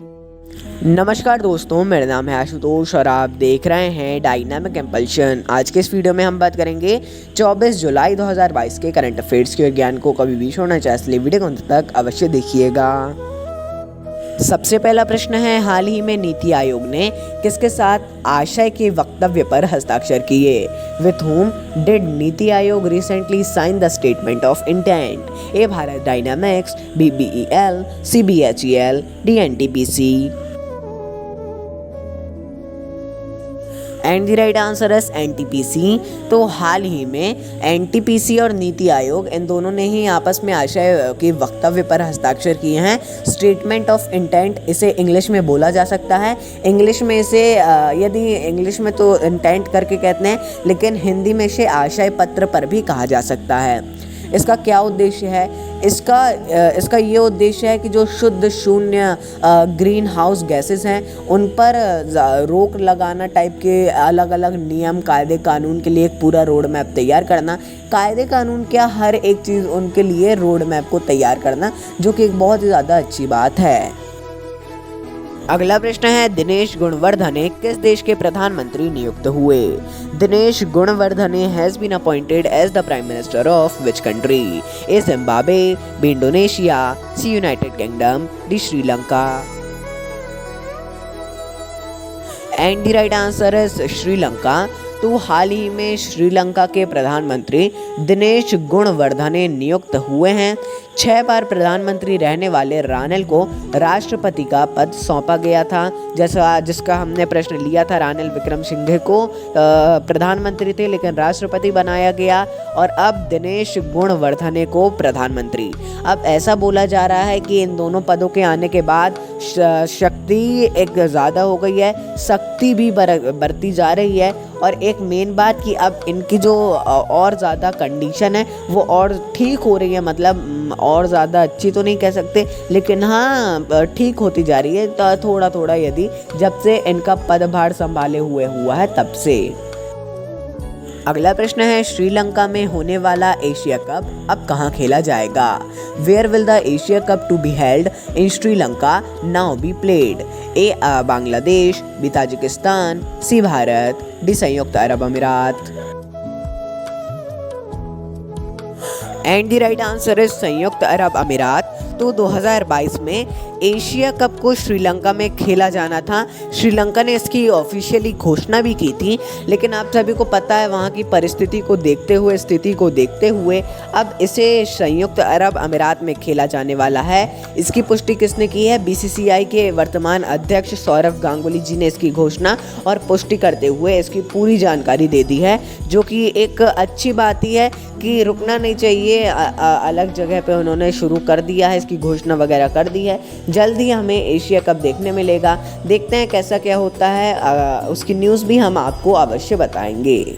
नमस्कार दोस्तों, मेरा नाम है आशुतोष और आप देख रहे हैं डायनामिक इम्पल्शन। आज के इस वीडियो में हम बात करेंगे 24 जुलाई 2022 के करंट अफेयर्स के। ज्ञान को कभी भी छोड़ना चाहिए, इसलिए वीडियो को अंत तक अवश्य देखिएगा। सबसे पहला प्रश्न है, हाल ही में नीति आयोग ने किसके साथ आशय के वक्तव्य पर हस्ताक्षर किए? With whom did NITI Aayog recently sign the statement of intent? A. Bharat dynamics, B. BEL, C. BHEL, D. NTPC। And the right answer is NTPC। तो हाल ही में NTPC और नीति आयोग इन दोनों ने ही आपस में आशय के वक्तव्य पर हस्ताक्षर किए हैं। स्टेटमेंट ऑफ इंटेंट इसे इंग्लिश में बोला जा सकता है। इंग्लिश में इसे यदि इंग्लिश में तो इंटेंट करके कहते हैं, लेकिन हिंदी में इसे आशय पत्र पर भी कहा जा सकता है। इसका क्या उद्देश्य है? इसका ये उद्देश्य है कि जो शुद्ध शून्य ग्रीन हाउस गैसेस हैं उन पर रोक लगाना टाइप के अलग अलग नियम, कायदे कानून के लिए एक पूरा रोड मैप तैयार करना। कायदे कानून क्या, हर एक चीज़ उनके लिए रोड मैप को तैयार करना, जो कि एक बहुत ही ज़्यादा अच्छी बात है। अगला प्रश्न है, दिनेश गुणवर्धने किस देश के प्रधानमंत्री नियुक्त हुए? Dinesh Gunawardena has been appointed as the prime minister of which country? A. Zimbabwe, B. Indonesia, C. United Kingdom, D. Sri Lanka. And the right answer is Sri Lanka. तो हाल ही में श्रीलंका के प्रधानमंत्री दिनेश गुणवर्धने नियुक्त हुए हैं। 6 बार प्रधानमंत्री रहने वाले रानिल को राष्ट्रपति का पद सौंपा गया था, जैसा जिसका हमने प्रश्न लिया था। रानिल विक्रमसिंघे को प्रधानमंत्री थे लेकिन राष्ट्रपति बनाया गया, और अब दिनेश गुणवर्धने को प्रधानमंत्री। अब ऐसा बोला जा रहा है कि इन दोनों पदों के आने के बाद शक्ति एक ज़्यादा हो गई है, शक्ति भी बढ़ती जा रही है, और एक मेन बात कि अब इनकी जो और ज़्यादा कंडीशन है वो और ठीक हो रही है। मतलब और ज़्यादा अच्छी तो नहीं कह सकते, लेकिन हाँ ठीक होती जा रही है, तो थोड़ा थोड़ा यदि जब से इनका पदभार संभाले हुआ है तब से। अगला प्रश्न है, श्रीलंका में होने वाला एशिया कप अब कहाँ खेला जाएगा? Where will the Asia cup to be held in Sri Lanka now be played? A. Bangladesh, B. Tajikistan, C. Bharat, D. संयुक्त अरब अमीरात। And the right answer is संयुक्त अरब अमीरात। तो 2022 में एशिया कप को श्रीलंका में खेला जाना था। श्रीलंका ने इसकी ऑफिशियली घोषणा भी की थी, लेकिन आप सभी को पता है वहाँ की परिस्थिति को देखते हुए, स्थिति को देखते हुए अब इसे संयुक्त अरब अमीरात में खेला जाने वाला है। इसकी पुष्टि किसने की है? BCCI के वर्तमान अध्यक्ष सौरव गांगुली जी ने इसकी घोषणा और पुष्टि करते हुए इसकी पूरी जानकारी दे दी है, जो कि एक अच्छी बात ही है कि रुकना नहीं चाहिए। अलग जगह पे उन्होंने शुरू कर दिया है, इसकी घोषणा वगैरह कर दी है। जल्द ही हमें एशिया कप देखने मिलेगा। देखते हैं कैसा क्या होता है, उसकी न्यूज़ भी हम आपको अवश्य बताएंगे।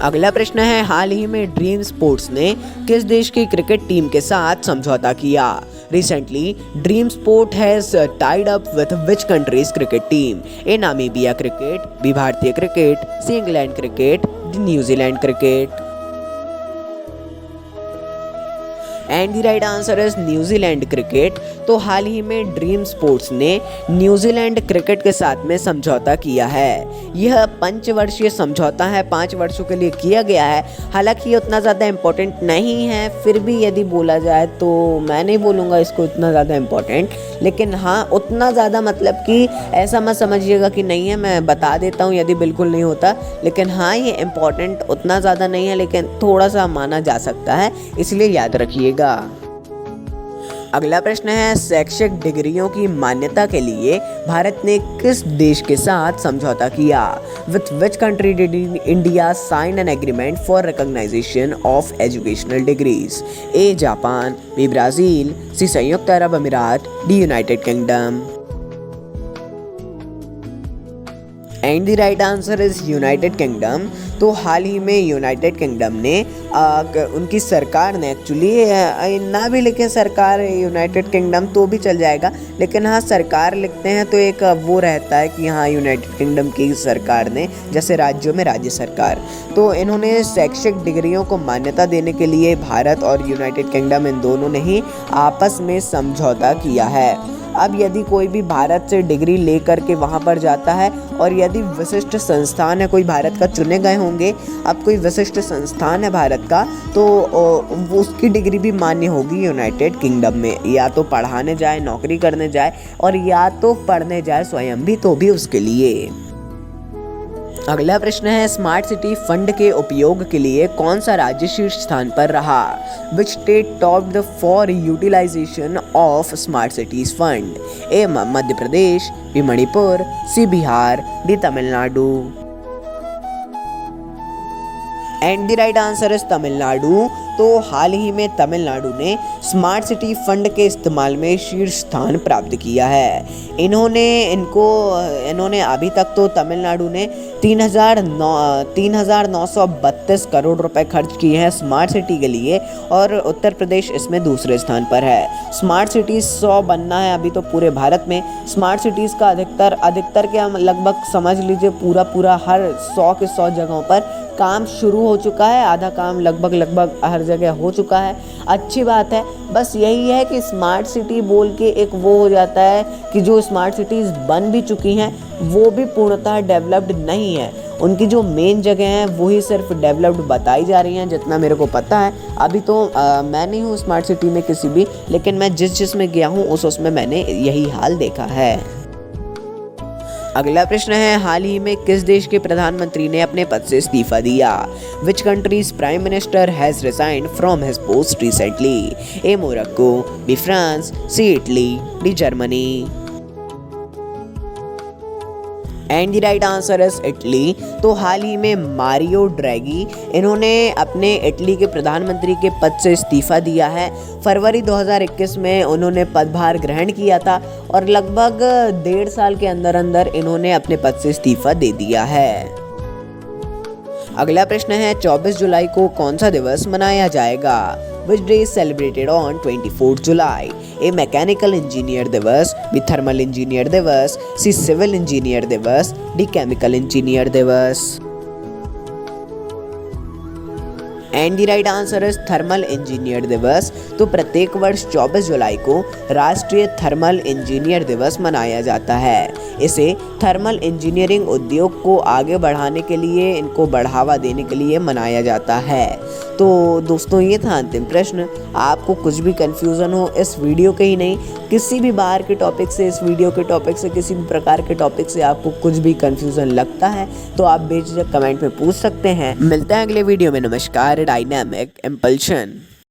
अगला प्रश्न है, हाल ही में ड्रीम स्पोर्ट्स ने किस देश की क्रिकेट टीम के साथ समझौता किया? Recently, Dream Sport has tied up with which country's cricket team? A. Namibia cricket, B. भारतीय cricket, C. England cricket, D. New Zealand cricket. And the right answer is New Zealand cricket. तो हाल ही में dream sports ने New Zealand cricket के साथ में समझौता किया है। यह पंचवर्षीय समझौता है, 5 वर्षों के लिए किया गया है। हालांकि ये उतना ज़्यादा इम्पोर्टेंट नहीं है, फिर भी यदि बोला जाए तो मैं नहीं बोलूँगा इसको इतना ज़्यादा इम्पोर्टेंट, लेकिन हाँ उतना ज़्यादा मतलब कि ऐसा मत समझिएगा कि नहीं है। मैं बता देता हूँ यदि बिल्कुल नहीं होता, लेकिन हाँ ये इम्पोर्टेंट उतना ज़्यादा नहीं है, लेकिन थोड़ा सा माना जा सकता है, इसलिए याद रखिएगा। अगला प्रश्न है, शैक्षिक डिग्रियों की मान्यता के लिए भारत ने किस देश के साथ समझौता किया? With which country did India sign an agreement for recognization of educational degrees? A. Japan, B. Brazil, C. संयुक्त अरब अमीरात, D. United Kingdom. And the right answer is United Kingdom. तो हाल ही में यूनाइटेड किंगडम ने उनकी सरकार ने एक्चुअली ना भी लिखे सरकार यूनाइटेड किंगडम तो भी चल जाएगा, लेकिन हाँ सरकार लिखते हैं तो एक वो रहता है कि हाँ यूनाइटेड किंगडम की सरकार ने, जैसे राज्यों में राज्य सरकार, तो इन्होंने शैक्षिक डिग्रियों को मान्यता देने के लिए भारत और यूनाइटेड किंगडम इन दोनों ने ही आपस में समझौता किया है। अब यदि कोई भी भारत से डिग्री ले करके वहाँ पर जाता है और यदि विशिष्ट संस्थान है, कोई भारत का चुने गए होंगे, अब कोई विशिष्ट संस्थान है भारत का, तो वो उसकी डिग्री भी मान्य होगी यूनाइटेड किंगडम में। या तो पढ़ाने जाए, नौकरी करने जाए, और या तो पढ़ने जाए स्वयं भी, तो भी उसके लिए। अगला प्रश्न है, स्मार्ट सिटी फंड के उपयोग के लिए कौन सा राज्य शीर्ष स्थान पर रहा? Which state topped for utilization of smart cities fund? A Madhya Pradesh, B Manipur, C Bihar, D Tamil Nadu. And the right answer is Tamil Nadu. तो हाल ही में तमिलनाडु ने स्मार्ट सिटी फंड के इस्तेमाल में शीर्ष स्थान प्राप्त किया है। इन्होंने अभी तक तो तमिलनाडु ने 3,932 करोड़ रुपए खर्च किए हैं स्मार्ट सिटी के लिए, और उत्तर प्रदेश इसमें दूसरे स्थान पर है। स्मार्ट सिटीज़ 100 बनना है अभी तो पूरे भारत में। स्मार्ट सिटीज़ का अधिकतर क्या लगभग समझ लीजिए पूरा हर 100 के 100 जगहों पर काम शुरू हो चुका है। आधा काम लगभग हर जगह हो चुका है। अच्छी बात है। बस यही है कि स्मार्ट सिटी बोल के एक वो हो जाता है कि जो स्मार्ट सिटीज़ बन भी चुकी हैं वो भी पूर्णतः डेवलप्ड नहीं है। उनकी जो मेन जगह हैं वही सिर्फ डेवलप्ड बताई जा रही हैं, जितना मेरे को पता है। अभी तो मैं नहीं हूँ स्मार्ट सिटी में किसी भी, लेकिन मैं जिस में गया हूँ उसमें मैंने यही हाल देखा है। अगला प्रश्न है, हाल ही में किस देश के प्रधानमंत्री ने अपने पद से इस्तीफा दिया? Which country's prime minister has resigned from his post recently? A Morocco, b France, c Italy, d Germany. And the right answer is Italy. तो हाल ही में मारियो ड्रैगी, इन्होंने अपने इटली के प्रधानमंत्री के पद से इस्तीफा दिया है। फरवरी 2021 में उन्होंने पदभार ग्रहण किया था और लगभग 1.5 साल के अंदर इन्होंने अपने पद से इस्तीफा दे दिया है। अगला प्रश्न है, 24 जुलाई को कौन सा दिवस मनाया जाएगा? Which day is celebrated on 24th July? A mechanical engineer दिवस, बी थर्मल इंजीनियर दिवस, सी सिविल इंजीनियर दिवस, डी केमिकल इंजीनियर दिवस। And the right answer is thermal engineer दिवस। तो प्रत्येक वर्ष 24 जुलाई को राष्ट्रीय थर्मल इंजीनियर दिवस मनाया जाता है। इसे थर्मल इंजीनियरिंग उद्योग को आगे बढ़ाने के लिए, इनको बढ़ावा देने के लिए मनाया जाता है। तो दोस्तों ये था अंतिम प्रश्न। आपको कुछ भी कंफ्यूजन हो इस वीडियो के ही नहीं, किसी भी बाहर के टॉपिक से, इस वीडियो के टॉपिक से, किसी भी प्रकार के टॉपिक से आपको कुछ भी कंफ्यूजन लगता है तो आप बेझिझक कमेंट में पूछ सकते हैं। मिलते हैं अगले वीडियो में। नमस्कार। Dynamic impulsion.